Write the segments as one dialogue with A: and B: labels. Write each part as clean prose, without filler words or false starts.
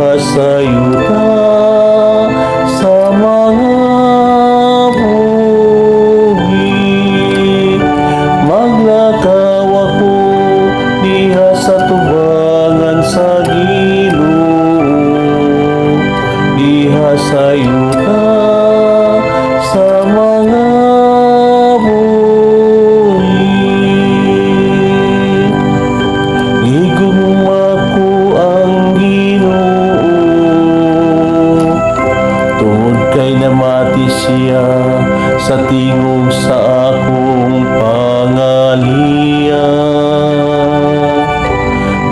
A: diha sa yuta sa mga buhi. Maglakaw ako diha sa tubangan sa gilom, diha sa yuta sa mga buhi. Igugma ko ang Ginoo, tungod kay namati siya sa tingog sa akong pangalian.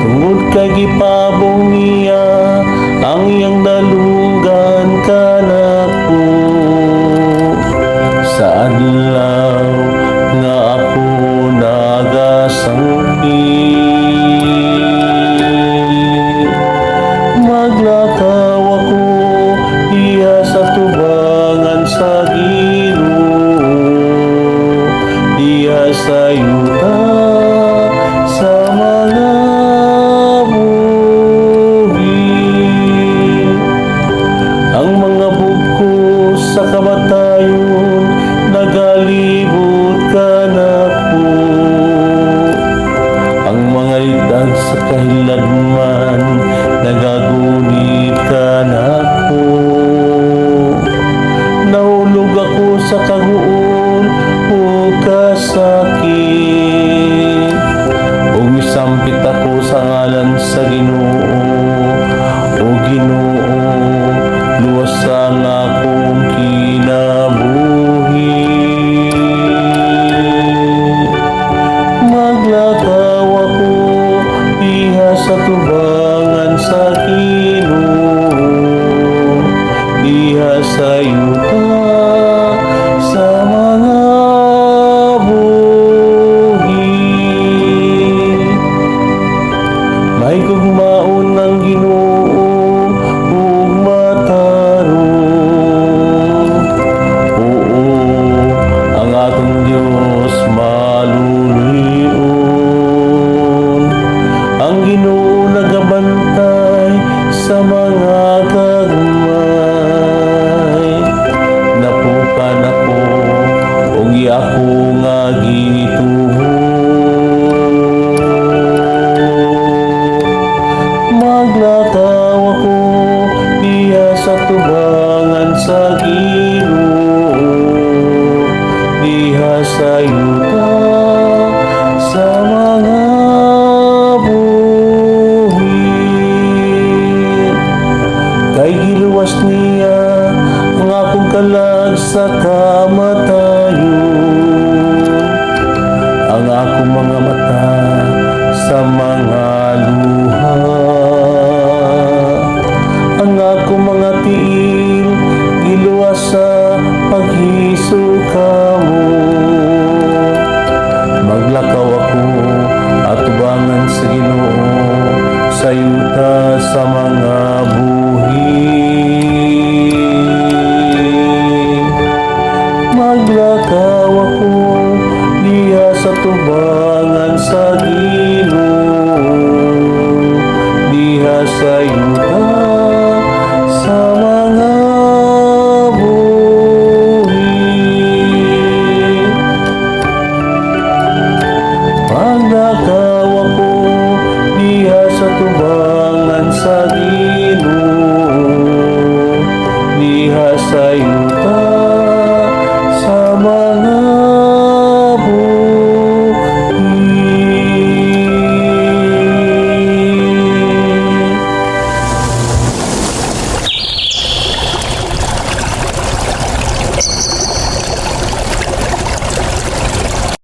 A: Tungod kay gipabong niya ang iyang dalungan kanako sa adlaw nga ako nagasangkit. Maglakaw ako diha sa tubangan sa gilom, diha sa yuta sa mga buhi. Ang mga buko sa kamatayon nagalibot kanako, ang mga litag sa kahiladman nagagunit kanako. Nahulog ako sa kaguol o kasakit, ug misampit ako sa ngalan sa Ginoo. O Ginoo, luwas ang akong kinabuhi. Maglakaw ako diha sa tubangan sa gilom, diha sa yuta sa mga buhi. May gugmaon ng Ginoo ug matarong. Oo, ang atong Dios maluluyon. Ang Ginoo nagabantay sa mga gagmay. Napukan ako ug ako nga gituhon. Maglakaw ako diha sa tubangan sa gilom, diha sa yuta sa mga buhi. Kay giluwas niya ang akong kalag sa kamatayon, ang akong mga mata sa mga luha, ang akong mga tiil giluwas sa paghisuk mo. Maglakaw ako at tubangan sa Ginoo sa yuta sa mga buhi. Maglakaw ako diha sa tubangan sa gilom, diha sa yuta